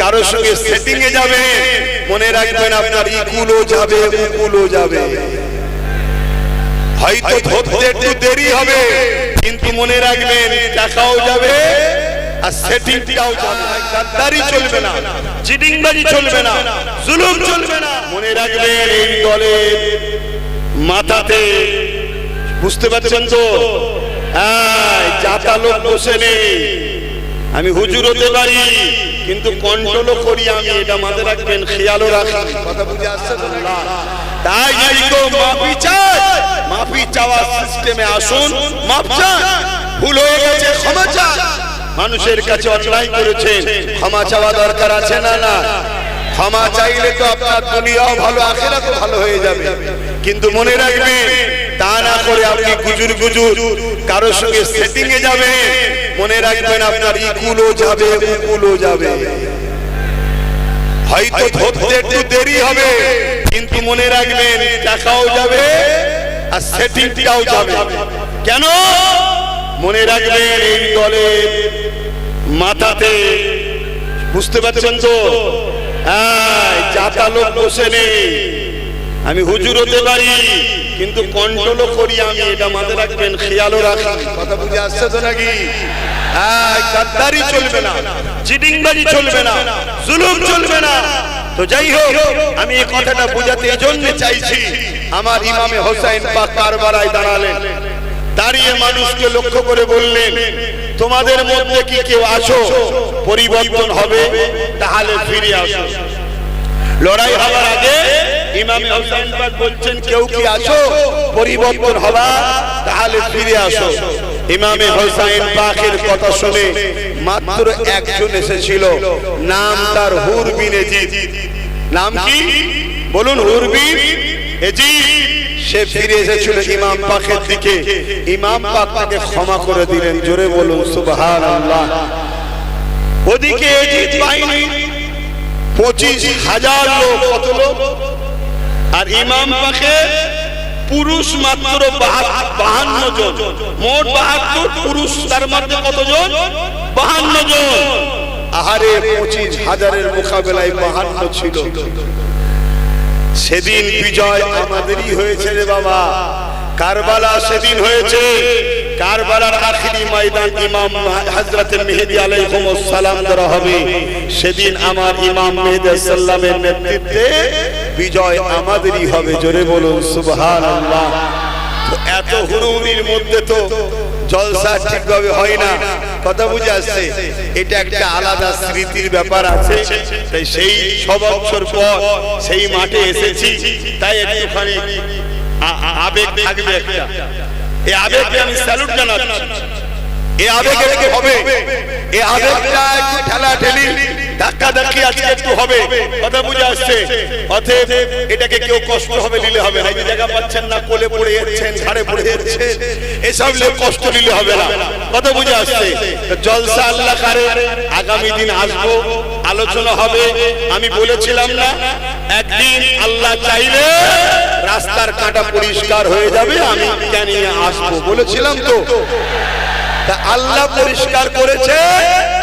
কারোর সঙ্গে সেটিং এ যাবে, মনে রাখবেন আপনার ইকুলও যাবে, উকুলও যাবে। হয়তো ধরতে একটু দেরি হবে, কিন্তু মনে রাখবেন টাকাও যাবে আর সেটিংটাও যাবে। গাদ্দারি চলবে না, চিটিংবাজি চলবে না, জুলুম চলবে না। মনে রাখবেন এই দলের মাথাতে, বুঝতে পারছেন তো, জাতা লোক বসে নেই। আমি হুজুর হতে পারি, কিন্তু কন্ট্রোলও করি আমি, এটা মাথায় রাখবেন, খেয়ালও রাখবেন। কথা বুঝে আসছে তো? তাই যদি কেউ মাফি চায়, মাফি চাওয়ার সিস্টেমে আসুন, মাফ চান, ভুল হয়ে গেছে ক্ষমা চান। মানুষের কাছে অন্যায় করেছেন, ক্ষমা চাওয়া দরকার আছে না? না, ক্ষমা চাইলে তো আপনার দুনিয়াও ভালো, আখিরাতও ভালো হয়ে যাবে। কিন্তু মনে রাখবেন, তা না করে আপনি গুজুর গুজুর কারোর সঙ্গে সেটিং এ যাবে, মনে রাখবেন আপনার ইকুলও যাবে, উকুলও যাবে। হয়তো ধরতে একটু দেরি হবে, কিন্তু মনে রাখবেন টাকাও যাবে আর সেটিংটাও যাবে। কেন? মনে রাখবেন এই দলের মাথাতে, বুঝতে পারছেন তো, জাতা লোক বসে নেই। আমি হুজুর হতে পারি, কিন্তু কন্ট্রোলও করি আমি, এটা মাথায় রাখবেন, খেয়ালও রাখবেন। কথা বুঝে আসছে তো নাকি? গাদ্দারি চলবে না, চিটিংবাজি চলবে না, জুলুম চলবে না। তো যাই হোক, আমি এই কথাটা বোঝাতে এজন্য চাইছি, আমার ইমামে হোসেন পাক কারবালায় দাঁড়ালেন, দাঁড়িয়ে মানুষকে লক্ষ্য করে বললেন, তোমাদের মধ্যে কি কেউ আছো পরিবর্তন হবে? তাহলে ফিরে আসো। লড়াই হওয়ার আগে ইমামে হোসেন পাক বলছেন, কেউ কি আছো পরিবর্তন হবা? তাহলে ফিরে আসো। ইমামে হোসেন পাকের কথা শুনে মাত্র একজন এসেছিল, নাম তার হুর বিন এজিদ। নাম কি বলুন? হুর বিন এজিদ। সে ফিরে এসেছিল ইমাম পাকের দিকে, ইমাম পাক তাকে ক্ষমা করে দিলেন। জোরে বলুন সুবহানাল্লাহ। ওদিকে এজিদ বাহিনী 25,000 লোক, কত লোক? আর ইমাম পাকে পুরুষ মাত্র 52 জন, মোট 72 পুরুষ, তার মধ্যে কতজন? 52 জন। আহারে, 25,000-এর মোকাবেলায় 52 ছিল। সেদিন বিজয় আমাদেরই হয়েছে রে বাবা। কারবালা সেদিন হয়েছে, কারবালার আখিরি ময়দান ইমাম হযরত মেহেদী আলাইহিস সালাম দ্বারা হবে। সেদিন আমার ইমাম মেহেদী সাল্লামের নেতৃত্বে বিজয় আমাদেরই হবে। জোরে বলুন সুবহানাল্লাহ। তো এত হুড়ুহুড়ির মধ্যে তো জলসা ঠিকভাবে হয় না। কথা বুঝে আসছে? এটা একটা আলাদা স্মৃতির ব্যাপার আছে। তাই সেই 6 বছর পর সেই মাঠে এসেছি, তাই একটুখানি আবেগ থাকবে একটা। এই আবেগকে আমি স্যালুট জানাচ্ছি। এই আবেগে কি হবে? এই আবেগটা একটু ঠেলাঠেলি, ধাক্কাধাক্কি আজকে একটু হবে। কথা বুঝে আসছে? অতএব এটাকে কেউ কষ্ট হবে নিলে হবে না। এই জায়গা পাচ্ছেন না, কোলে পড়ে যাচ্ছেন, ঘাড়ে পড়ে যাচ্ছেন, এসব নিয়ে কষ্ট নিলে হবে না। কথা বুঝে আসছে? জলসা আল্লাহ করে, আগামী দিন আসবো, আলোচনা হবে। আমি বলেছিলাম না, একদিন আল্লাহ চাইলে রাস্তার কাঁটা পরিষ্কার হয়ে যাবে, আমি জানিয়ে আসবো, বলেছিলাম তো। তা আল্লাহ পরিষ্কার করেছে,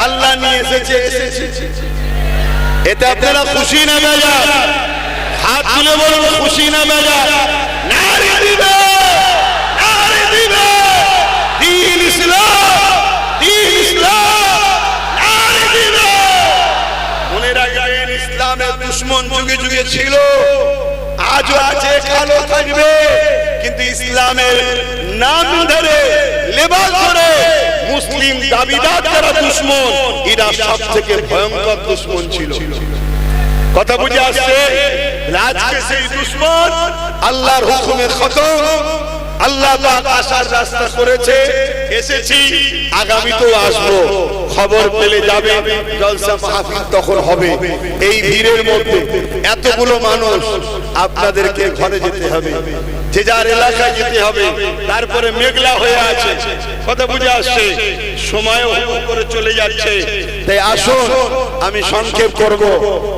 আল্লাহ নিয়ে এসেছে। এতে আপনারা খুশি না বেজার? হাত তুলে বলুন খুশি না বেজার? নারে দিবে, নারে দিবে, দ্বীন ইসলাম, দ্বীন ইসলাম, নারে দিবে। মনে রাখবেন, ইসলামের দুশমন যুগে যুগে ছিল, আজও আছে, কালও থাকবে। কিন্তু ইসলামের নাম ধরে, লেবাস ধরে মুসলিম দাবিদার যারা দুশমন, এরা সব থেকে ভয়ঙ্কর দুশমন ছিল। কথা বুঝে আসছে? আজকে সেই দুশমন আল্লাহর হুকুমে খতম। আল্লাহ পাক আসার রাস্তা করেছে, এসেছি, আগামীতেও আসবো। খবর পেলে যাবে, জলসা মাহফিল তখন হবে। এই ভিড়ের মধ্যে এতগুলো মানুষ, আপনাদেরকে ঘরে যেতে হবে, যে যার এলাকায় যেতে হবে। তারপরে মেঘলা হয়ে আছে। কথা বুঝে আসছে? সময়ও করে চলে যাচ্ছে। তাই আসুন, আমি সংক্ষেপ করব,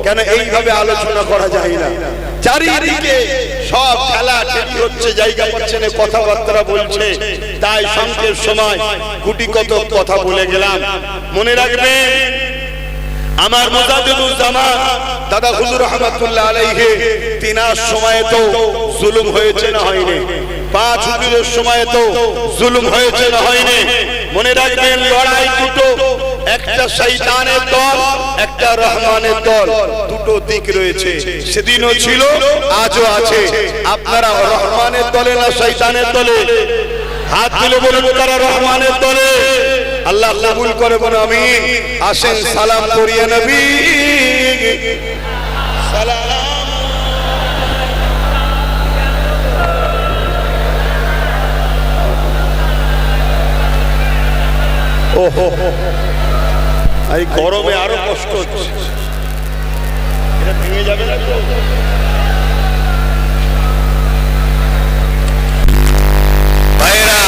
কেন এইভাবে আলোচনা করা যায় না। চারিদিকে সব খেলা ঠেলি হচ্ছে, জায়গা পাচ্ছে না, কথাবার্তা বলছে। তাই সংক্ষেপ সময় গুটি কত কথা বলে গেলাম। মনে রাখবেন, আমার মুজাদ্দিদুজ্জামান দাদা হুজুর রহমাতুল্লাহ আলাইহি তিনার সময়ে তো জুলুম হয়েছে না হয়নি? পাঁচ হুজুরের সময়ে তো জুলুম হয়েছে না হয়নি? মনে রাখবেন, লড়াই দুটো, একটা শয়তানের দল, একটা রহমানের দল, দুটো দিক রয়েছে। সেদিনও ছিল, আজও আছে। আপনারা রহমানের দলে না শয়তানের দলে? হাত তুলে বলুন তারা রহমানের দলে। আল্লাহ কবুল করে বলো আমিন। আসেন সালাম করিয়ে নবী সালাম। ওহো, এই গরমে আরো কষ্ট হচ্ছে। এটা ভেঙে যাবে না তো? ভাইরা,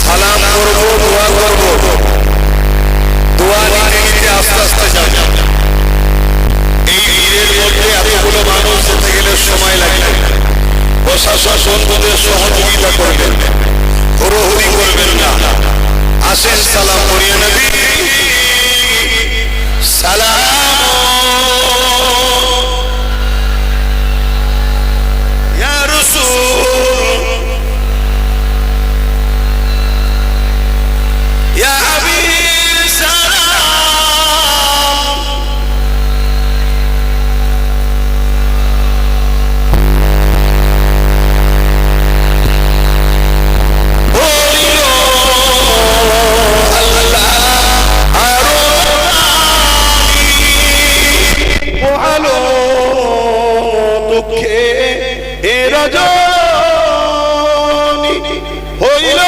সালাম করবো, দোয়া করবো, দোয়া নিতে নিতে আস্তে আস্তে যাবে। এই ভিড়ের মধ্যে এতগুলো মানুষ যেতে গেলে সময় লাগে। প্রশাসন বন্ধুদের সহযোগিতা করবেন, হুড়োহুড়ি করবেন না। আসেন সালাম করিয়ে নবী সালাম। ইয়া রাসূল ইয়া হাবিব সালাম। দুঃখে এ রজনী হইল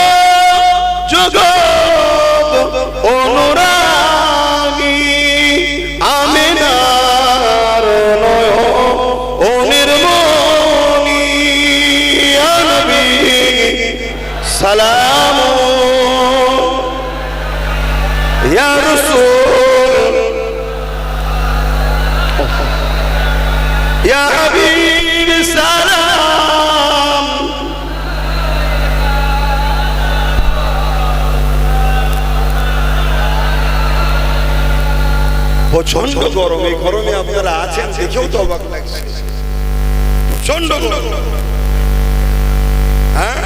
জগৎ অনুরাগী, আমিনার নয়নের মনি। ইয়া নবী সালাম, ইয়া রাসূল ইয়া হাবিব সালাম। প্রচন্ড গরম, এই গরমে আপনারা আছেন দেখেও তো অবাক লাগছে। প্রচন্ড গরম। হ্যাঁ,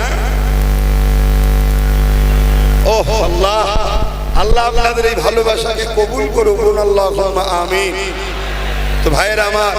ওহ আল্লাহ, আল্লাহ আপনাদের এই ভালোবাসাকে কবুল করুন। আল্লাহুম্মা আমিন। তো ভাইয়েরা আমার,